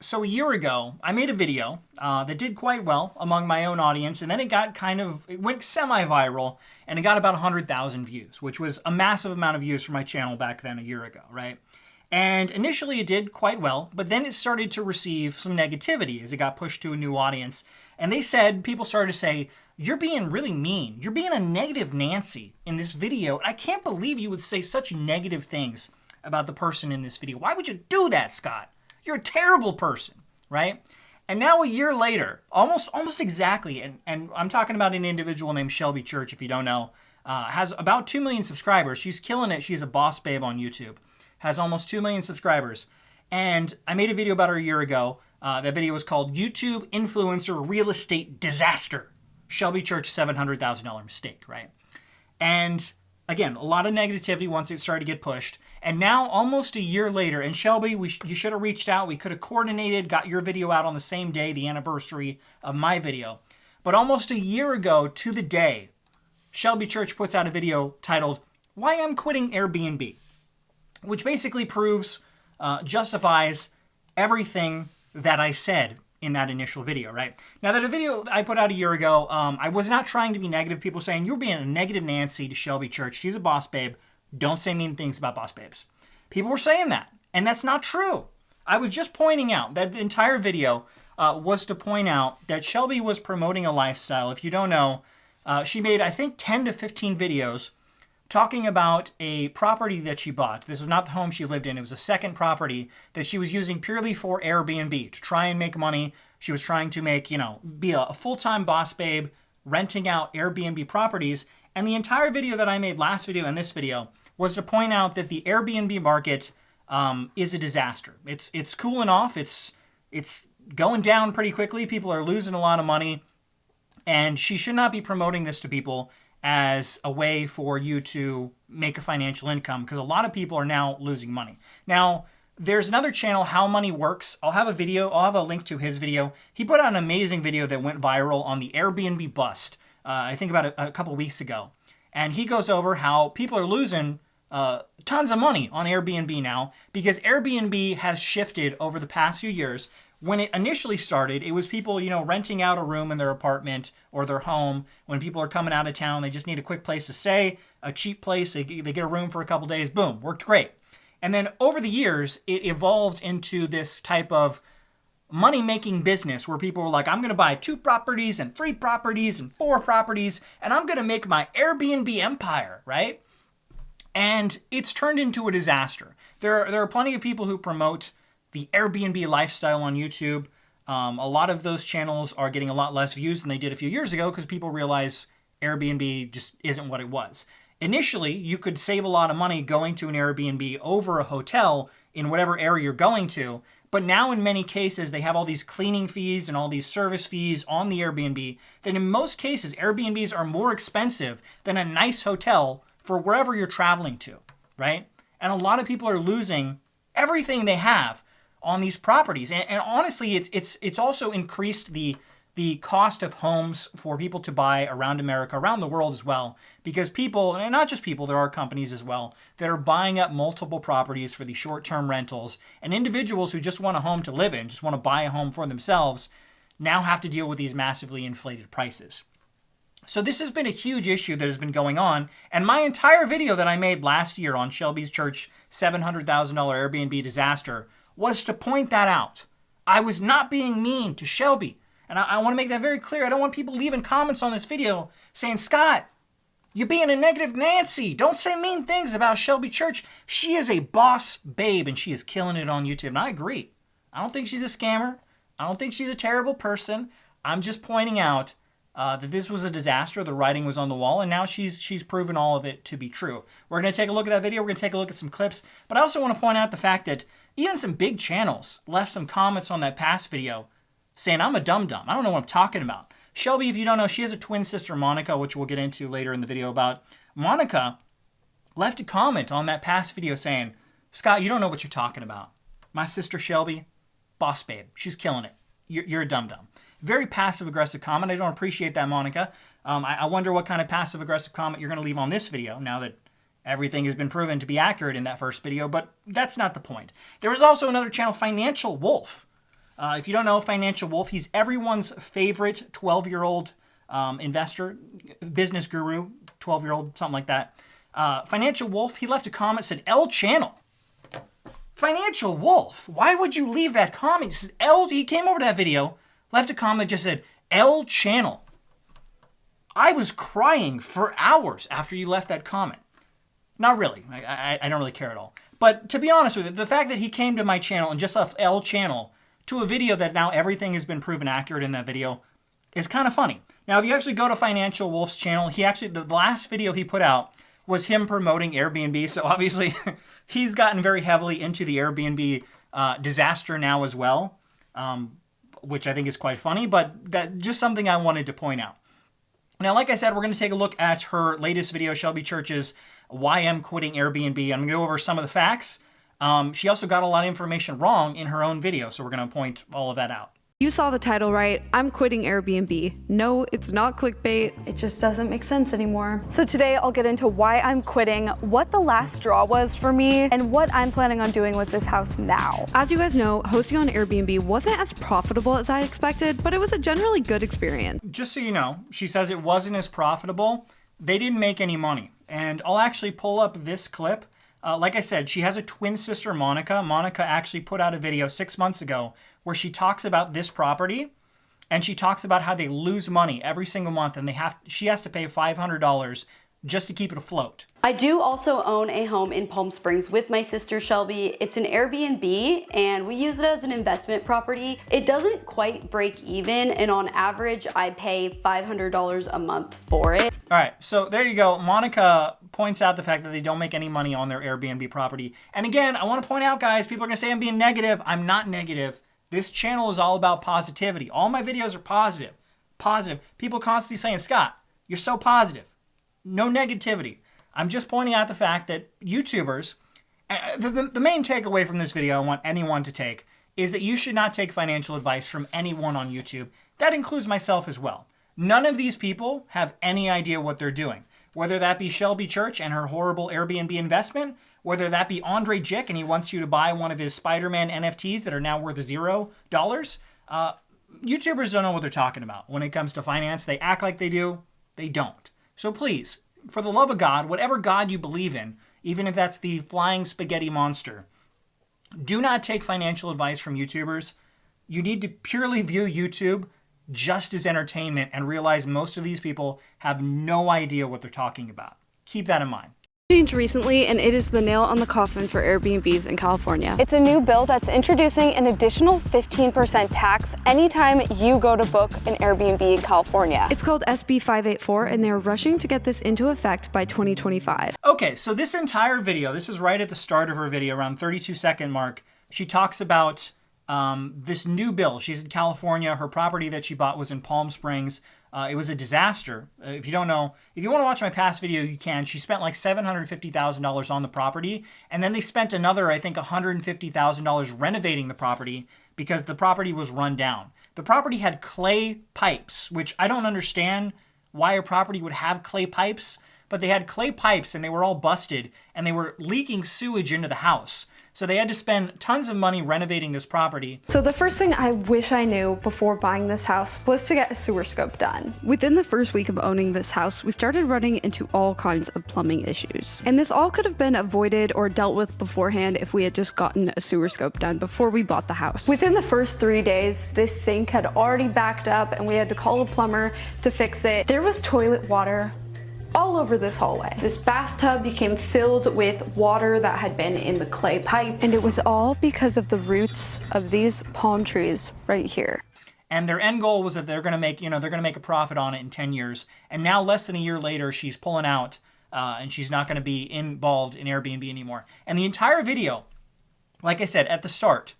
So a year ago, I made a video that did quite well among my own audience, and then it went semi-viral, and it got about 100,000 views, which was a massive amount of views for my channel back then a year ago, right? And initially it did quite well, but then it started to receive some negativity as it got pushed to a new audience. And people started to say, you're being really mean. You're being a negative Nancy in this video. I can't believe you would say such negative things about the person in this video. Why would you do that, Scott? You're a terrible person, right? And now a year later, almost exactly, and I'm talking about an individual named Shelby Church, if you don't know, has about 2 million subscribers. She's killing it. She's a boss babe on YouTube. Has almost 2 million subscribers. And I made a video about her a year ago. That video was called YouTube Influencer Real Estate Disaster. Shelby Church $700,000 mistake, right? And again, a lot of negativity once it started to get pushed. And now almost a year later, and Shelby, you should have reached out. We could have coordinated, got your video out on the same day, the anniversary of my video. But almost a year ago to the day, Shelby Church puts out a video titled, Why I'm Quitting Airbnb, which basically justifies everything that I said in that initial video, right? Now, that a video I put out a year ago, I was not trying to be negative. People saying, you're being a negative Nancy to Shelby Church. She's a boss babe. Don't say mean things about boss babes. People were saying that, and that's not true. I was just pointing out that the entire video was to point out that Shelby was promoting a lifestyle. If you don't know, she made, I think, 10 to 15 videos talking about a property that she bought. This was not the home she lived in. It was a second property that she was using purely for Airbnb to try and make money. She was trying to be a full-time boss babe, renting out Airbnb properties. And the entire video that I made last video and this video was to point out that the Airbnb market is a disaster. It's cooling off. It's going down pretty quickly. People are losing a lot of money. And she should not be promoting this to people as a way for you to make a financial income, because a lot of people are now losing money. Now, there's another channel, How Money Works. I'll have a link to his video. He put out an amazing video that went viral on the Airbnb bust, I think about a couple weeks ago. And he goes over how people are losing tons of money on Airbnb now, because Airbnb has shifted over the past few years. When it initially started, it was people, renting out a room in their apartment or their home. When people are coming out of town, they just need a quick place to stay, a cheap place. They get a room for a couple days. Boom, worked great. And then over the years, it evolved into this type of money-making business where people were like, I'm going to buy 2 properties and 3 properties and 4 properties, and I'm going to make my Airbnb empire, right? And it's turned into a disaster. There are plenty of people who promote the Airbnb lifestyle on YouTube. A lot of those channels are getting a lot less views than they did a few years ago because people realize Airbnb just isn't what it was. Initially, you could save a lot of money going to an Airbnb over a hotel in whatever area you're going to. But now in many cases, they have all these cleaning fees and all these service fees on the Airbnb that in most cases, Airbnbs are more expensive than a nice hotel for wherever you're traveling to, right? And a lot of people are losing everything they have on these properties. And honestly, it's also increased the cost of homes for people to buy around America, around the world as well, because people, and not just people, there are companies as well, that are buying up multiple properties for the short-term rentals, and individuals who just want a home to live in, just want to buy a home for themselves, now have to deal with these massively inflated prices. So this has been a huge issue that has been going on, and my entire video that I made last year on Shelby's Church $700,000 Airbnb disaster was to point that out. I was not being mean to Shelby. And I want to make that very clear. I don't want people leaving comments on this video saying, Scott, you're being a negative Nancy. Don't say mean things about Shelby Church. She is a boss babe and she is killing it on YouTube. And I agree. I don't think she's a scammer. I don't think she's a terrible person. I'm just pointing out that this was a disaster. The writing was on the wall, and now she's proven all of it to be true. We're going to take a look at that video. We're going to take a look at some clips. But I also want to point out the fact that even some big channels left some comments on that past video saying, I'm a dum-dum. I don't know what I'm talking about. Shelby, if you don't know, she has a twin sister, Monica, which we'll get into later in the video about. Monica left a comment on that past video saying, Scott, you don't know what you're talking about. My sister Shelby, boss babe. She's killing it. You're a dum-dum. Very passive-aggressive comment. I don't appreciate that, Monica. I wonder what kind of passive-aggressive comment you're going to leave on this video now that everything has been proven to be accurate in that first video, but that's not the point. There was also another channel, Financial Wolf. If you don't know Financial Wolf, he's everyone's favorite 12-year-old investor, business guru, 12-year-old, something like that. Financial Wolf, he left a comment, said, L channel. Financial Wolf, why would you leave that comment? He said, he came over to that video, left a comment, just said, L channel. I was crying for hours after you left that comment. Not really. I don't really care at all. But to be honest with you, the fact that he came to my channel and just left L channel to a video that now everything has been proven accurate in that video is kind of funny. Now, if you actually go to Financial Wolf's channel, the last video he put out was him promoting Airbnb. So obviously, he's gotten very heavily into the Airbnb disaster now as well, which I think is quite funny. But that just something I wanted to point out. Now, like I said, we're going to take a look at her latest video, Shelby Church's Why I'm Quitting Airbnb. I'm going to go over some of the facts. She also got a lot of information wrong in her own video, so we're going to point all of that out. You saw the title right. I'm quitting Airbnb. No, it's not clickbait. It just doesn't make sense anymore. So today I'll get into why I'm quitting, what the last straw was for me, and what I'm planning on doing with this house now. As you guys know, hosting on Airbnb wasn't as profitable as I expected, but it was a generally good experience. Just so you know, she says it wasn't as profitable. They didn't make any money. And I'll actually pull up this clip. Like I said, she has a twin sister, Monica. Monica actually put out a video 6 months ago where she talks about this property, and she talks about how they lose money every single month, and she has to pay $500 just to keep it afloat. I do also own a home in Palm Springs with my sister Shelby. It's an Airbnb and we use it as an investment property. It doesn't quite break even, and on average I pay $500 a month for it. All right, so there you go. Monica points out the fact that they don't make any money on their Airbnb property. And again, I want to point out, guys, people are going to say I'm being negative. I'm not negative. This channel is all about positivity. All my videos are positive. Positive. People constantly saying, Scott, you're so positive. No negativity. I'm just pointing out the fact that YouTubers, the main takeaway from this video I want anyone to take is that you should not take financial advice from anyone on YouTube. That includes myself as well. None of these people have any idea what they're doing. Whether that be Shelby Church and her horrible Airbnb investment, whether that be Andre Jick and he wants you to buy one of his Spider-Man NFTs that are now worth $0. YouTubers don't know what they're talking about. When it comes to finance, they act like they do. They don't. So please, for the love of God, whatever God you believe in, even if that's the flying spaghetti monster, do not take financial advice from YouTubers. You need to purely view YouTube just as entertainment and realize most of these people have no idea what they're talking about. Keep that in mind. Changed recently, and it is the nail on the coffin for Airbnbs in California. It's a new bill that's introducing an additional 15% tax anytime you go to book an Airbnb in California. It's called SB 584, and they're rushing to get this into effect by 2025. Okay, so this entire video, this is right at the start of her video, around 32-second mark. She talks about this new bill. She's in California. Her property that she bought was in Palm Springs. It was a disaster. If you don't know, if you want to watch my past video, you can. She spent like $750,000 on the property, and then they spent another, I think, $150,000 renovating the property because the property was run down. The property had clay pipes, which I don't understand why a property would have clay pipes, but they had clay pipes and they were all busted and they were leaking sewage into the house. So they had to spend tons of money renovating this property. So the first thing I wish I knew before buying this house was to get a sewer scope done. Within the first week of owning this house, we started running into all kinds of plumbing issues. And this all could have been avoided or dealt with beforehand if we had just gotten a sewer scope done before we bought the house. Within the first 3 days, this sink had already backed up and we had to call a plumber to fix it. There was toilet water all over this hallway. This bathtub became filled with water that had been in the clay pipes. And it was all because of the roots of these palm trees right here. And their end goal was that they're going to make, they're going to make a profit on it in 10 years. And now less than a year later, she's pulling out and she's not going to be involved in Airbnb anymore. And the entire video, like I said, at the start,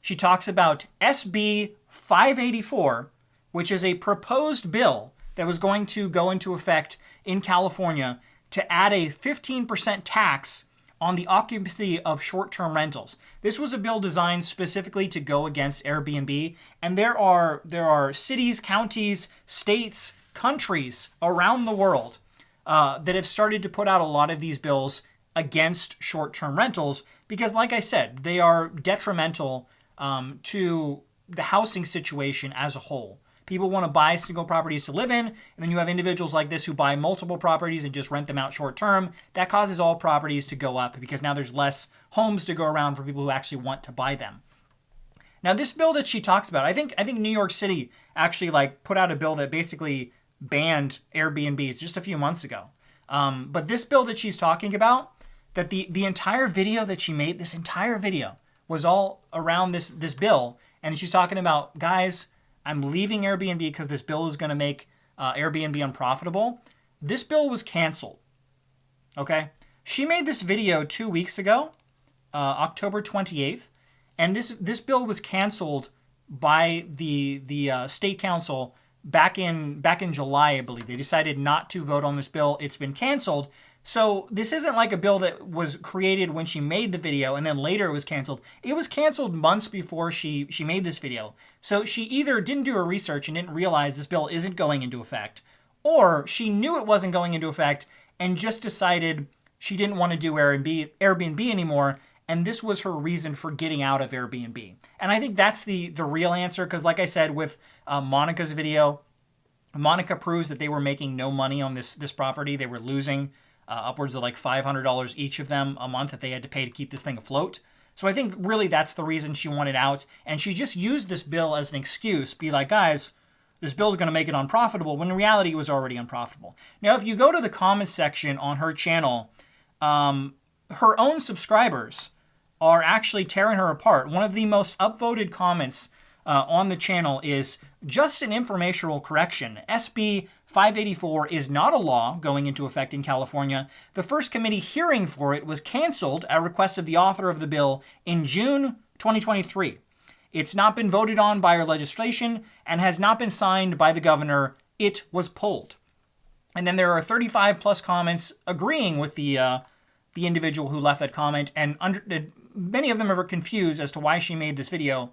she talks about SB 584, which is a proposed bill that was going to go into effect in California to add a 15% tax on the occupancy of short-term rentals. This was a bill designed specifically to go against Airbnb, and there are cities, counties, states, countries around the world that have started to put out a lot of these bills against short-term rentals because, like I said, they are detrimental to the housing situation as a whole. People want to buy single properties to live in, and then you have individuals like this who buy multiple properties and just rent them out short term. That causes all properties to go up because now there's less homes to go around for people who actually want to buy them. Now, this bill that she talks about, I think New York City actually like put out a bill that basically banned Airbnbs just a few months ago. But this bill that she's talking about, that the entire video that she made, this entire video was all around this bill. And she's talking about, guys, I'm leaving Airbnb because this bill is going to make Airbnb unprofitable. This bill was canceled. Okay? She made this video 2 weeks ago, October 28th. And this bill was canceled by the state council back in July, I believe. They decided not to vote on this bill. It's been canceled. So this isn't like a bill that was created when she made the video and then later it was canceled. It was canceled months before she made this video. So she either didn't do her research and didn't realize this bill isn't going into effect, or she knew it wasn't going into effect and just decided she didn't want to do Airbnb anymore. And this was her reason for getting out of Airbnb. And I think that's the real answer, because like I said with Monica's video, Monica proves that they were making no money on this property. They were losing upwards of like $500 each of them a month that they had to pay to keep this thing afloat. So I think really that's the reason she wanted out. And she just used this bill as an excuse, be like, guys, this bill is going to make it unprofitable, when in reality it was already unprofitable. Now, if you go to the comments section on her channel, her own subscribers are actually tearing her apart. One of the most upvoted comments on the channel is, just an informational correction. SB 584 is not a law going into effect in California. The first committee hearing for it was canceled at request of the author of the bill in June 2023. It's not been voted on by our legislation and has not been signed by the governor. It was pulled. And then there are 35 plus comments agreeing with the individual who left that comment, and many of them are confused as to why she made this video,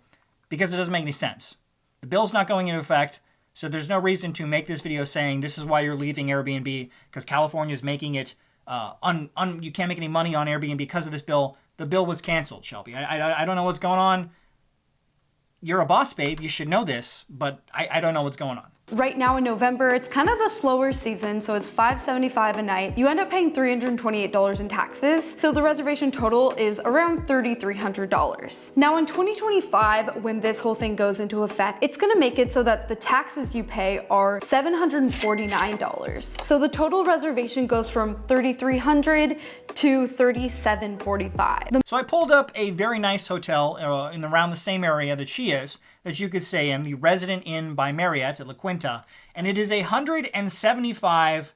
because it doesn't make any sense. The bill's not going into effect, so there's no reason to make this video saying this is why you're leaving Airbnb, because California is making it, you can't make any money on Airbnb because of this bill. The bill was canceled, Shelby. I don't know what's going on. You're a boss, babe. You should know this, but I don't know what's going on. Right now in November, it's kind of the slower season, so it's $575 a night. You end up paying $328 in taxes, so the reservation total is around $3,300. Now in 2025, when this whole thing goes into effect, it's gonna make it so that the taxes you pay are $749. So the total reservation goes from $3,300 to $3,745. So I pulled up a very nice hotel in around the same area that she is, that you could stay in, the Resident Inn by Marriott at La Quinta, and it is $175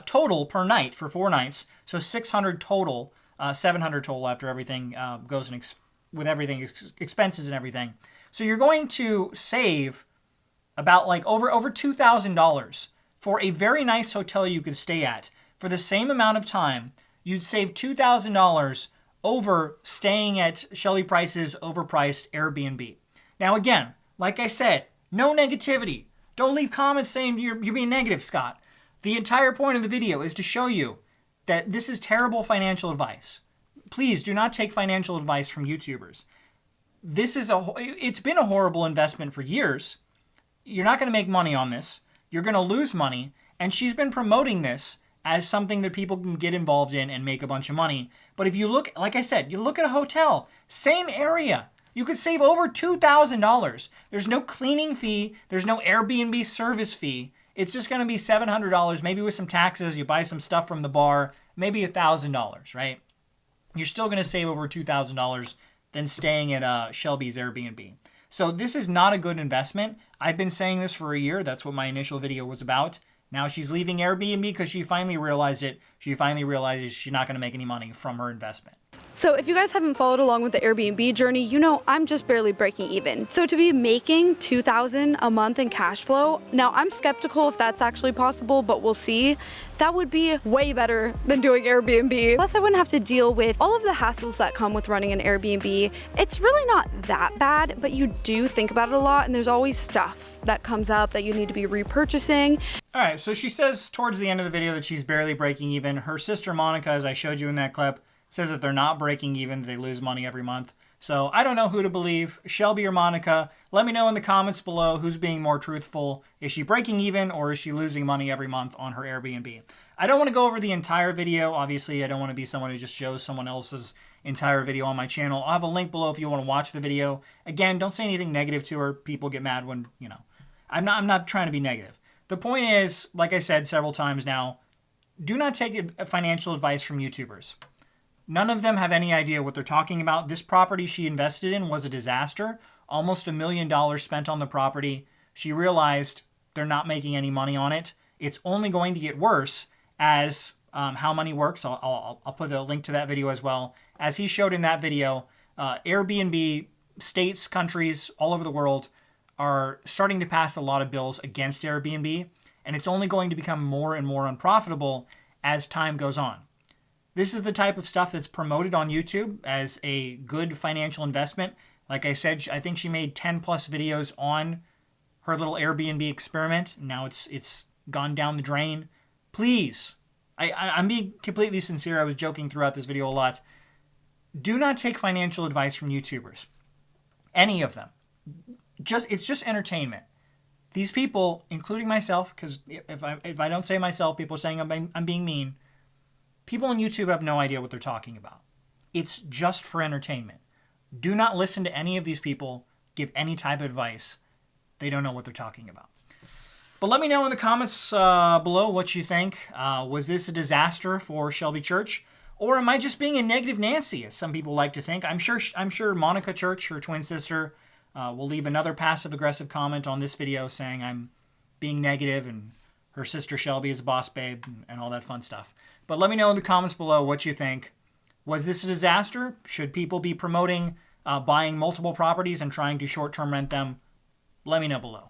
total per night for 4 nights, so $600 total, $700 total after everything goes in with everything, expenses and everything. So you're going to save about like over $2,000 for a very nice hotel you could stay at. For the same amount of time, you'd save $2,000 over staying at Shelby Price's overpriced Airbnb. Now again, like I said, no negativity. Don't leave comments saying you're being negative, Scott. The entire point of the video is to show you that this is terrible financial advice. Please do not take financial advice from YouTubers. It's been a horrible investment for years. You're not going to make money on this. You're going to lose money. And she's been promoting this as something that people can get involved in and make a bunch of money. But if you look, like I said, you look at a hotel, same area, you could save over $2,000. There's no cleaning fee. There's no Airbnb service fee. It's just going to be $700, maybe with some taxes. You buy some stuff from the bar, maybe $1,000, right? You're still going to save over $2,000 than staying at Shelby's Airbnb. So this is not a good investment. I've been saying this for a year. That's what my initial video was about. Now she's leaving Airbnb because she finally realized it. She finally realizes she's not going to make any money from her investment. So if you guys haven't followed along with the Airbnb journey, you know I'm just barely breaking even. So to be making $2,000 a month in cash flow, now I'm skeptical if that's actually possible, but we'll see. That would be way better than doing Airbnb. Plus I wouldn't have to deal with all of the hassles that come with running an Airbnb. It's really not that bad, but you do think about it a lot, and there's always stuff that comes up that you need to be repurchasing. All right, so she says towards the end of the video that she's barely breaking even. Her sister Monica, as I showed you in that clip, says that they're not breaking even, they lose money every month. So I don't know who to believe, Shelby or Monica. Let me know in the comments below who's being more truthful. Is she breaking even, or is she losing money every month on her Airbnb? I don't want to go over the entire video. Obviously, I don't want to be someone who just shows someone else's entire video on my channel. I'll have a link below if you want to watch the video. Again, don't say anything negative to her. People get mad when, I'm not trying to be negative. The point is, like I said several times now, do not take financial advice from YouTubers. None of them have any idea what they're talking about. This property she invested in was a disaster. Almost $1 million spent on the property. She realized they're not making any money on it. It's only going to get worse as how money works. I'll put a link to that video as well. As he showed in that video, Airbnb, states, countries all over the world are starting to pass a lot of bills against Airbnb, and it's only going to become more and more unprofitable as time goes on. This is the type of stuff that's promoted on YouTube as a good financial investment. Like I said, I think she made 10 plus videos on her little Airbnb experiment. Now it's gone down the drain. Please, I'm being completely sincere. I was joking throughout this video a lot. Do not take financial advice from YouTubers. Any of them. It's just entertainment. These people, including myself, because if I don't say myself, people are saying I'm being mean. People on YouTube have no idea what they're talking about. It's just for entertainment. Do not listen to any of these people give any type of advice. They don't know what they're talking about. But let me know in the comments below what you think. Was this a disaster for Shelby Church? Or am I just being a negative Nancy, as some people like to think? I'm sure Monica Church, her twin sister, will leave another passive-aggressive comment on this video saying I'm being negative and her sister Shelby is a boss babe and all that fun stuff. But let me know in the comments below what you think. Was this a disaster? Should people be promoting buying multiple properties and trying to short-term rent them? Let me know below.